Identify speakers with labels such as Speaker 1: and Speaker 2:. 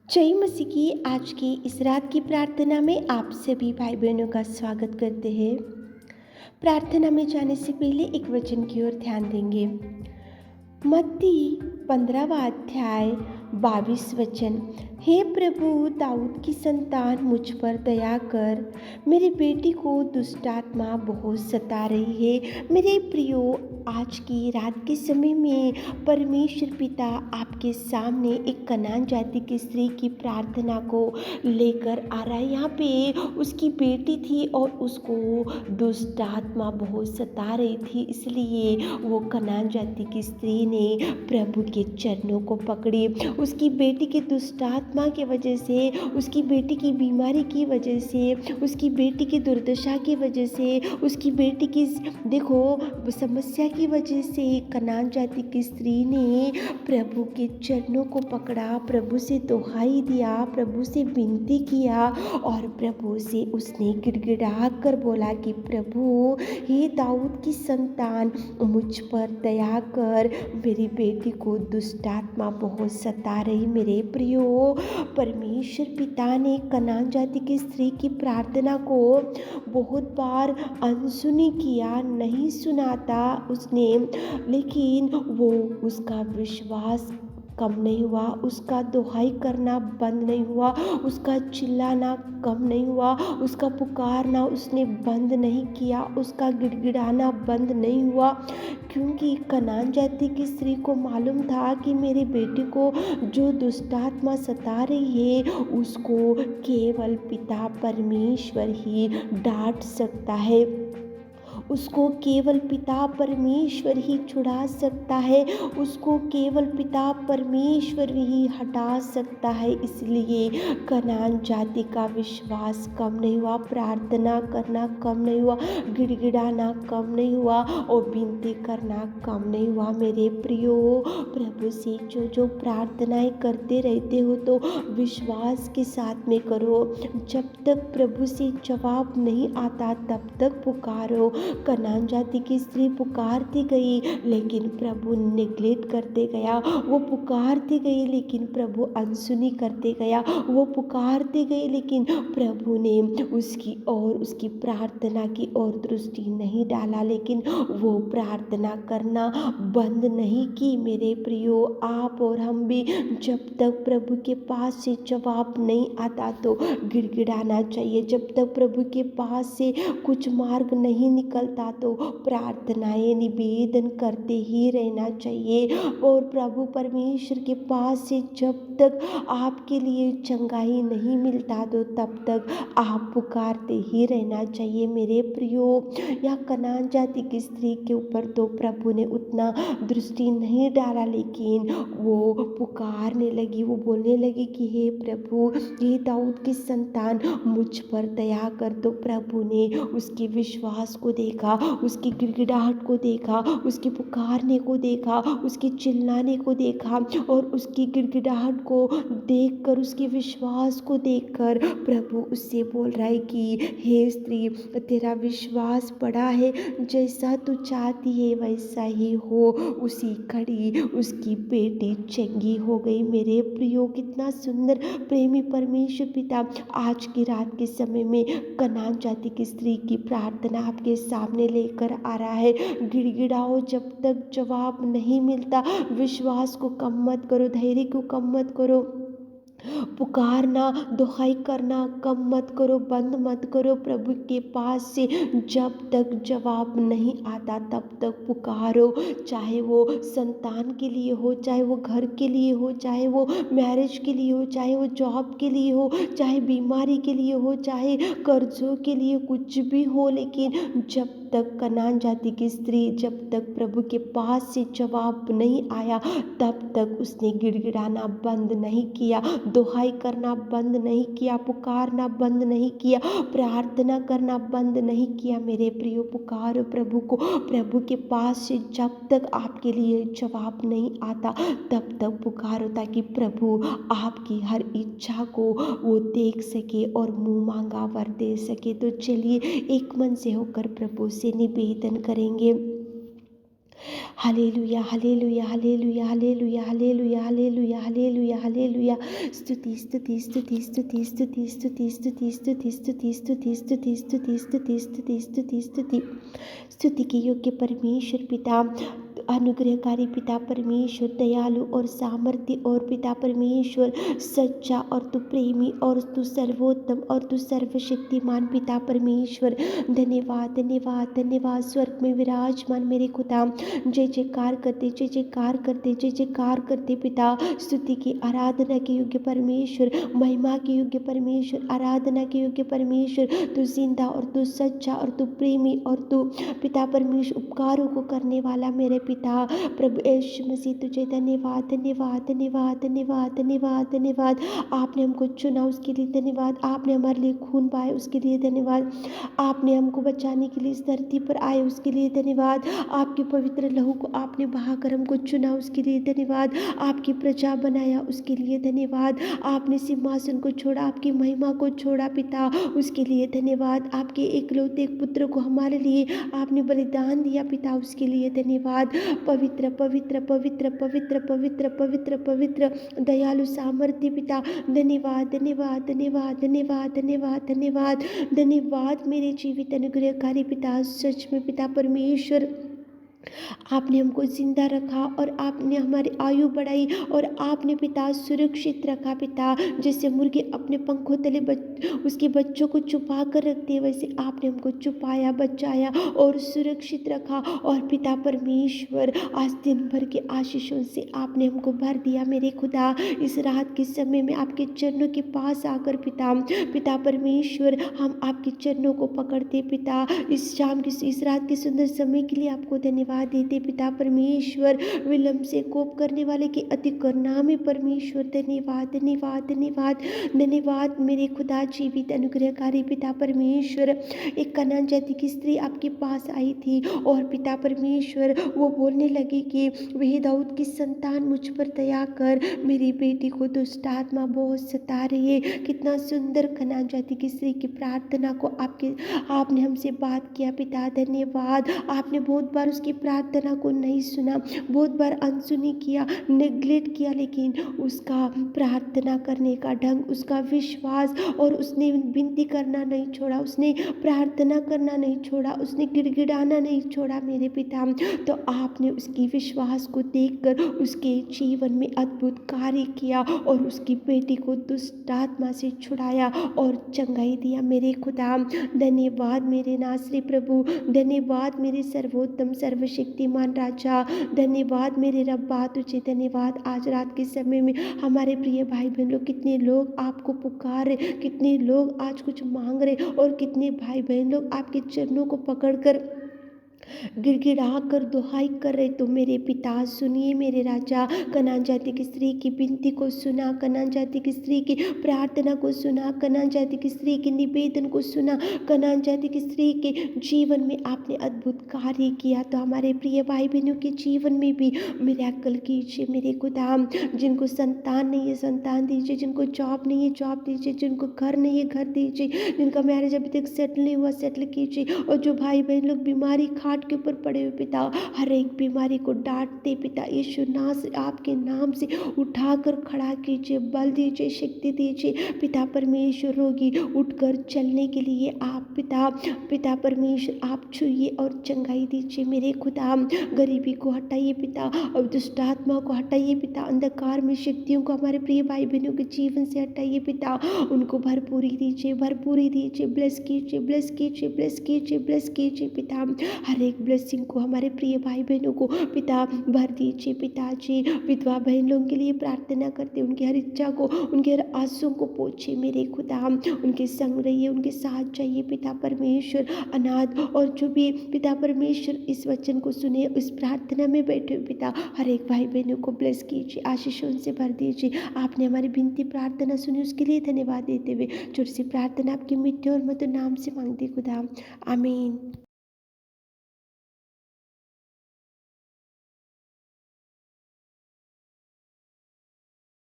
Speaker 1: जय मसीह की आज की इस रात की प्रार्थना में आप सभी भाई बहनों का स्वागत करते हैं। प्रार्थना में जाने से पहले एक वचन की ओर ध्यान देंगे। मत्ती 15वां अध्याय 22 वचन। हे प्रभु, दाऊद की संतान, मुझ पर दया कर, मेरी बेटी को दुष्ट आत्मा बहुत सता रही है। मेरे प्रियो, आज की रात के समय में परमेश्वर पिता आपके सामने एक कनान जाति की स्त्री की प्रार्थना को लेकर आ रहा है। यहाँ पे उसकी बेटी थी और उसको दुष्ट आत्मा बहुत सता रही थी, इसलिए वो कनान जाति की स्त्री ने प्रभु के चरणों को पकड़ी। उसकी बेटी की दुष्ट आत्मा की वजह से, उसकी बेटी की बीमारी की वजह से, उसकी बेटी की दुर्दशा की वजह से, उसकी बेटी की समस्या की वजह से कनान जाति की स्त्री ने प्रभु के चरणों को पकड़ा, प्रभु से दुहाई दिया, प्रभु से विनती किया और प्रभु से उसने गिड़गिड़ा कर बोला कि प्रभु, हे दाऊद की संतान, मुझ पर दया कर, मेरी बेटी को दुष्ट आत्मा बहुत सता रही। मेरे प्रियो, परमेश्वर पिता ने कनान जाति की स्त्री की प्रार्थना को बहुत बार अनसुनी किया, नहीं सुनाता उसने, लेकिन वो उसका विश्वास कम नहीं हुआ, उसका दुहाई करना बंद नहीं हुआ, उसका चिल्लाना कम नहीं हुआ, उसका पुकारना उसने बंद नहीं किया, उसका गिड़गिड़ाना बंद नहीं हुआ, क्योंकि कनान जाति की स्त्री को मालूम था कि मेरी बेटी को जो दुष्ट आत्मा सता रही है उसको केवल पिता परमेश्वर ही डांट सकता है, उसको केवल पिता परमेश्वर ही छुड़ा सकता है, उसको केवल पिता परमेश्वर ही हटा सकता है। इसलिए कनान जाति का विश्वास कम नहीं हुआ, प्रार्थना करना कम नहीं हुआ, गिड़गिड़ाना कम नहीं हुआ और विनती करना कम नहीं हुआ। मेरे प्रियो, प्रभु से जो प्रार्थनाएं करते रहते हो तो विश्वास के साथ में करो। जब तक प्रभु से जवाब नहीं आता तब तक पुकारो। कनान जाति की स्त्री पुकारती गई लेकिन प्रभु नेग्लेक्ट करते गया, वो पुकारती गई लेकिन प्रभु अनसुनी करते गया, वो पुकारती गई लेकिन प्रभु ने उसकी और उसकी प्रार्थना की ओर दृष्टि नहीं डाला, लेकिन वो प्रार्थना करना बंद नहीं की। मेरे प्रियो, आप और हम भी जब तक प्रभु के पास से जवाब नहीं आता तो गिड़गिड़ाना चाहिए, जब तक प्रभु के पास से कुछ मार्ग नहीं निकलता तो प्रार्थनाएं निवेदन करते ही रहना चाहिए और प्रभु परमेश्वर के पास से जब तक आपके लिए चंगाई नहीं मिलता तो तब तक आप पुकारते ही रहना चाहिए। मेरे प्रियो, या कनान जाति की स्त्री के ऊपर तो प्रभु ने उतना दृष्टि नहीं डाला, लेकिन वो पुकारने लगी, वो बोलने लगी कि हे प्रभु, हे दाऊद की संतान, मुझ पर दया कर। तो प्रभु ने उसके विश्वास को देखा, उसकी गिड़गिड़ाहट को देखा, उसके पुकारने को देखा, उसके चिल्लाने को देखा और उसकी गिड़गिड़ाहट को देखकर, उसके विश्वास को देखकर प्रभु उससे बोल रहा है कि हे स्त्री, तेरा विश्वास बड़ा है, जैसा तू चाहती है वैसा ही हो। उसी घड़ी उसकी बेटी चंगी हो गई। मेरे प्रियो, कितना सुंदर प्रेमी परमेश्वर पिता आज की रात के समय में कनान जाति की स्त्री की प्रार्थना आपके सामने लेकर आ रहा है। गिड़गिड़ाओ, जब तक जवाब नहीं मिलता विश्वास को कम मत करो, धैर्य को कम मत करो, पुकारना, दुहाई करना कम मत करो, बंद मत करो। प्रभु के पास से जब तक जवाब नहीं आता तब तक पुकारो, चाहे वो संतान के लिए हो, चाहे वो घर के लिए हो, चाहे वो मैरिज के लिए हो, चाहे वो जॉब के लिए हो, चाहे बीमारी के लिए हो, चाहे कर्जों के लिए, कुछ भी हो, लेकिन जब तक कनान जाति की स्त्री, जब तक प्रभु के पास से जवाब नहीं आया तब तक उसने गिड़गिड़ाना बंद नहीं किया, दुहाई करना बंद नहीं किया, पुकारना बंद नहीं किया, प्रार्थना करना बंद नहीं किया। मेरे प्रियो, पुकारो प्रभु को। प्रभु के पास से जब तक आपके लिए जवाब नहीं आता तब तक पुकारो, ताकि प्रभु आपकी हर इच्छा को वो देख सके और मुंह मांगा वर दे सके। तो चलिए एक मन से होकर प्रभु से निवेदन करेंगे। Hallelujah, hallelujah, hallelujah, hallelujah, hallelujah, hallelujah, hallelujah, hallelujah. स्तुति, स्तुति, स्तुति, स्तुति, स्तुति, स्तुति, स्तुति, स्तुति, स्तुति, स्तुति, स्तुति, स्तुति, स्तुति, स्तुति, स्तुति, स्तुति। स्तुति के योग्य परमेश्वर पिता, अनुग्रहकारी पिता परमेश्वर, दयालु और सामर्थ्य और पिता परमेश्वर, सच्चा और तू प्रेमी और तू सर्वोत्तम और तू सर्वशक्तिमान पिता परमेश्वर। धन्यवाद, धन्यवाद, धन्यवाद। स्वर्ग में विराजमान मेरे खुदा, जय जयकार करते, जय जयकार करते, जय जयकार करते पिता। स्तुति की आराधना के योग्य परमेश्वर, महिमा के योग्य परमेश्वर, आराधना के योग्य परमेश्वर, तू जिंदा और तू सच्चा और तू प्रेमी और तू पिता परमेश्वर, उपकारों को करने वाला मेरे पिता प्रभु यीशु मसीह, तुझे धन्यवाद, धन्यवाद, धन्यवाद, धन्यवाद, धन्यवाद, धन्यवाद। आपने हमको चुना उसके लिए धन्यवाद। आपने हमारे लिए खून बहाया उसके लिए धन्यवाद। आपने हमको बचाने के लिए इस धरती पर आए उसके लिए धन्यवाद। आपके पवित्र लहू को आपने बहाकर हमको चुना उसके लिए धन्यवाद। आपकी प्रजा बनाया उसके लिए धन्यवाद। आपने सिंहासन को छोड़ा, आपकी महिमा को छोड़ा पिता, उसके लिए धन्यवाद। आपके एकलौते एक पुत्र को हमारे लिए आपने बलिदान दिया पिता, उसके लिए धन्यवाद। पवित्र पवित्र पवित्र पवित्र पवित्र पवित्र पवित्र दयालु सामर्थ्य पिता, धन्यवाद, धन्यवाद, धन्यवाद, धन्यवाद, धन्यवाद, धन्यवाद, धन्यवाद मेरे जीवित अनुग्रहकारी पिता। सच में पिता परमेश्वर, आपने हमको जिंदा रखा और आपने हमारी आयु बढ़ाई और आपने पिता सुरक्षित रखा पिता। जैसे मुर्गी अपने पंखों तले उसके बच्चों को छुपा कर रखती है, वैसे आपने हमको छुपाया, बचाया और सुरक्षित रखा। और पिता परमेश्वर, आज दिन भर के आशीषों से आपने हमको भर दिया मेरे खुदा। इस रात के समय में आपके चरणों के पास आकर पिता, पिता परमेश्वर, हम आपके चरणों को पकड़ते पिता। इस शाम की, इस रात के सुंदर समय के लिए आपको धन्यवाद देते पिता परमेश्वर। विलंब से कोप करने वाले की अति करुणा में परमेश्वर, धन्यवाद, धन्यवाद, धन्यवाद, धन्यवाद मेरे खुदा। जीवित अनुग्रहकारी पिता परमेश्वर, एक कनान जाति की स्त्री आपके पास आई थी और पिता परमेश्वर वो बोलने लगी कि वही दाऊद की संतान, मुझ पर दया कर, मेरी बेटी को दुष्ट आत्मा बहुत सता रही है। कितना सुंदर कनान जाति की स्त्री की प्रार्थना को आपने हमसे बात किया पिता, धन्यवाद। आपने बहुत बार उसकी प्रार्थना को नहीं सुना, बहुत बार अनसुनी किया, नेग्लेक्ट किया, लेकिन उसका प्रार्थना करने का ढंग, उसका विश्वास, और उसने विनती करना नहीं छोड़ा, उसने प्रार्थना करना नहीं छोड़ा, उसने गिड़गिड़ाना नहीं छोड़ा मेरे पिता। तो आपने उसकी विश्वास को देखकर उसके जीवन में अद्भुत कार्य किया और उसकी बेटी को दुष्ट आत्मा से छुड़ाया और चंगाई दिया मेरे खुदा। धन्यवाद मेरे नासरी प्रभु, धन्यवाद मेरे सर्वोत्तम सर्वशक्तिमान राजा, धन्यवाद मेरे रब्बा, तुझे धन्यवाद। आज रात के समय में हमारे प्रिय भाई बहन लोग, कितने लोग आपको पुकार रहे, कितने लोग आज कुछ मांग रहे और कितने भाई बहन लोग आपके चरणों को पकड़कर गिड़गिड़ा कर दुहाई कर रहे। तो मेरे पिता सुनिए मेरे राजा, कनान जाति की स्त्री की विनती को सुना, कनान जाति की स्त्री की प्रार्थना को सुना, कनान जाति की स्त्री के निवेदन को सुना, कनान जाति की स्त्री के जीवन में आपने अद्भुत कार्य किया। तो हमारे प्रिय भाई बहनों के जीवन में भी मिरेकल कीजिए मेरे खुदा। जिनको संतान नहीं है संतान दीजिए, जिनको जॉब नहीं है जॉब दीजिए, जिनको घर नहीं है घर दीजिए, जिनका मैरिज अभी तक सेटल नहीं हुआ सेटल कीजिए। और जो भाई बहन लोग बीमारी खाट के ऊपर पड़े हुए पिता, हर एक बीमारी को डांटते पिता, यीशु नाम आपके नाम से उठाकर खड़ा कीजिए, बल दीजिए, शक्ति दीजिए पिता परमेश्वर। रोगी उठकर चलने के लिए आप पिता, पिता परमेश्वर आप छुइए और चंगाई दीजिए मेरे खुदा। गरीबी को हटाइए पिता और दुष्ट आत्मा को हटाइए पिता, अंधकार में शक्तियों को हमारे प्रिय भाई बहनों के जीवन से हटाइए पिता। उनको भरपूरी दीजिए, भरपूरी दीजिए, ब्लेस कीजिए, ब्लेस कीजिए, ब्लेस कीजिए, ब्लेस कीजिए पिता। हर एक ब्लेसिंग को हमारे प्रिय भाई बहनों को पिता भर दीजिए पिताजी। विधवा बहन लोगों के लिए प्रार्थना करते, उनकी हर इच्छा को, उनके हर आंसुओं को पोछे मेरे खुदा। उनके संग रहिए, उनके साथ जाइए पिता परमेश्वर। अनाथ और जो भी पिता परमेश्वर इस वचन को सुने, इस प्रार्थना में बैठे हुए पिता, हर एक भाई बहनों को ब्लेस कीजिए, आशीषों से भर दीजिए। आपने हमारी विनती प्रार्थना सुनी, उसके लिए धन्यवाद देते हुए छोटी सी प्रार्थना आपके मिट्टे और मधुर नाम से मांगते खुदा, आमीन।